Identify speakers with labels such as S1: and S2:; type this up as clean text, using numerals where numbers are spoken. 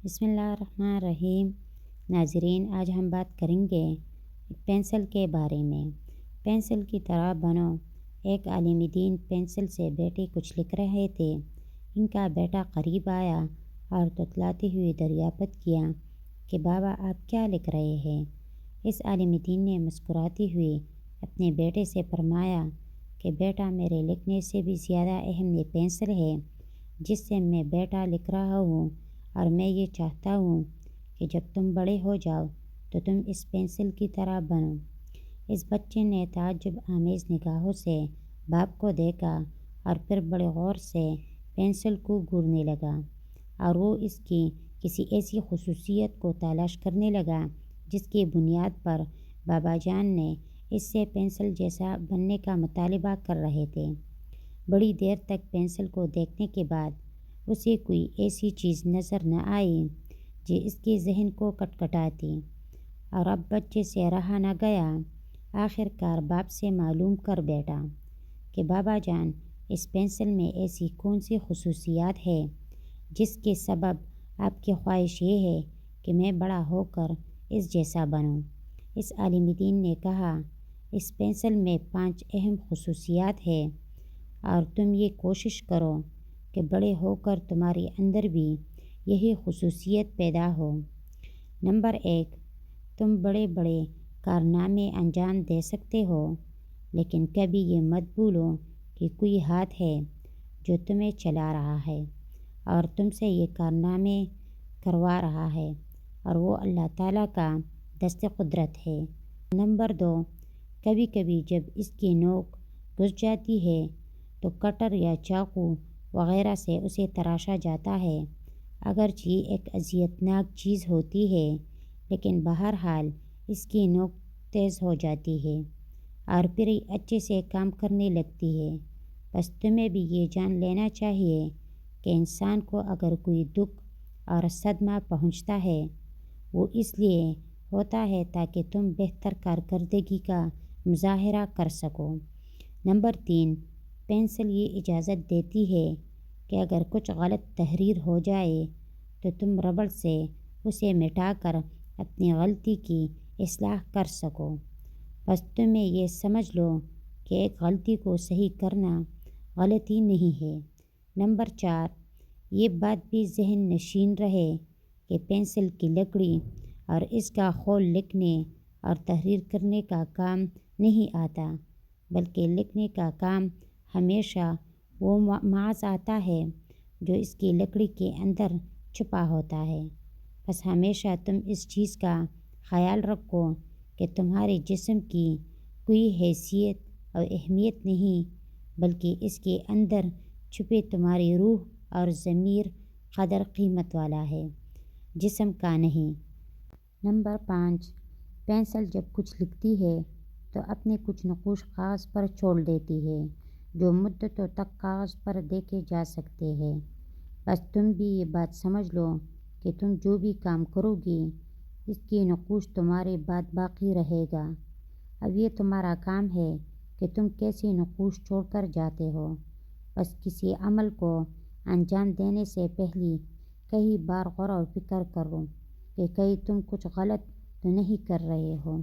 S1: بسم اللہ الرحمن الرحیم۔ ناظرین، آج ہم بات کریں گے پینسل کے بارے میں۔ پینسل کی طرح بنو۔ ایک عالم دین پینسل سے بیٹے کچھ لکھ رہے تھے۔ ان کا بیٹا قریب آیا اور تتلاتے ہوئے دریافت کیا کہ بابا آپ کیا لکھ رہے ہیں؟ اس عالم دین نے مسکراتے ہوئے اپنے بیٹے سے فرمایا کہ بیٹا، میرے لکھنے سے بھی زیادہ اہم یہ پینسل ہے جس سے میں بیٹا لکھ رہا ہوں، اور میں یہ چاہتا ہوں کہ جب تم بڑے ہو جاؤ تو تم اس پینسل کی طرح بنو۔ اس بچے نے تعجب آمیز نگاہوں سے باپ کو دیکھا اور پھر بڑے غور سے پینسل کو گھورنے لگا، اور وہ اس کی کسی ایسی خصوصیت کو تلاش کرنے لگا جس کی بنیاد پر بابا جان نے اس سے پینسل جیسا بننے کا مطالبہ کر رہے تھے۔ بڑی دیر تک پینسل کو دیکھنے کے بعد اسے کوئی ایسی چیز نظر نہ آئی جو اس کے ذہن کو کھٹکھٹاتی، اور اب بچے سے رہا نہ گیا۔ آخر کار باپ سے معلوم کر بیٹھا کہ بابا جان، اس پینسل میں ایسی کون سی خصوصیات ہے جس کے سبب آپ کی خواہش یہ ہے کہ میں بڑا ہو کر اس جیسا بنوں؟ اس عالم دین نے کہا، اس پینسل میں 5 اہم خصوصیات ہیں، اور تم یہ کوشش کرو کہ بڑے ہو کر تمہارے اندر بھی یہی خصوصیت پیدا ہو۔ نمبر 1، تم بڑے بڑے کارنامے انجام دے سکتے ہو، لیکن کبھی یہ مت بھولو کہ کوئی ہاتھ ہے جو تمہیں چلا رہا ہے اور تم سے یہ کارنامے کروا رہا ہے، اور وہ اللہ تعالیٰ کا دست قدرت ہے۔ نمبر 2، کبھی کبھی جب اس کی نوک گھس جاتی ہے تو کٹر یا چاقو وغیرہ سے اسے تراشا جاتا ہے۔ اگرچہ یہ ایک اذیت ناک چیز ہوتی ہے، لیکن بہرحال اس کی نوک تیز ہو جاتی ہے اور پھر یہ اچھے سے کام کرنے لگتی ہے۔ بس تمہیں بھی یہ جان لینا چاہیے کہ انسان کو اگر کوئی دکھ اور صدمہ پہنچتا ہے، وہ اس لیے ہوتا ہے تاکہ تم بہتر کارکردگی کا مظاہرہ کر سکو۔ نمبر 3، پینسل یہ اجازت دیتی ہے کہ اگر کچھ غلط تحریر ہو جائے تو تم ربڑ سے اسے مٹا کر اپنی غلطی کی اصلاح کر سکو۔ بس تمہیں یہ سمجھ لو کہ ایک غلطی کو صحیح کرنا غلطی نہیں ہے۔ نمبر 4، یہ بات بھی ذہن نشین رہے کہ پینسل کی لکڑی اور اس کا خول لکھنے اور تحریر کرنے کا کام نہیں آتا، بلکہ لکھنے کا کام ہمیشہ وہ معاذ آتا ہے جو اس کی لکڑی کے اندر چھپا ہوتا ہے۔ بس ہمیشہ تم اس چیز کا خیال رکھو کہ تمہارے جسم کی کوئی حیثیت اور اہمیت نہیں، بلکہ اس کے اندر چھپے تمہاری روح اور ضمیر قدر قیمت والا ہے، جسم کا نہیں۔ نمبر 5، پینسل جب کچھ لکھتی ہے تو اپنے کچھ نقوش کاغذ پر چھوڑ دیتی ہے جو مدتوں تک کاغذ پر دیکھے جا سکتے ہیں۔ بس تم بھی یہ بات سمجھ لو کہ تم جو بھی کام کرو گی، اس کی نقوش تمہارے بعد باقی رہے گا۔ اب یہ تمہارا کام ہے کہ تم کیسی نقوش چھوڑ کر جاتے ہو۔ بس کسی عمل کو انجام دینے سے پہلے کئی بار غور و فکر کرو کہ کہیں تم کچھ غلط تو نہیں کر رہے ہو۔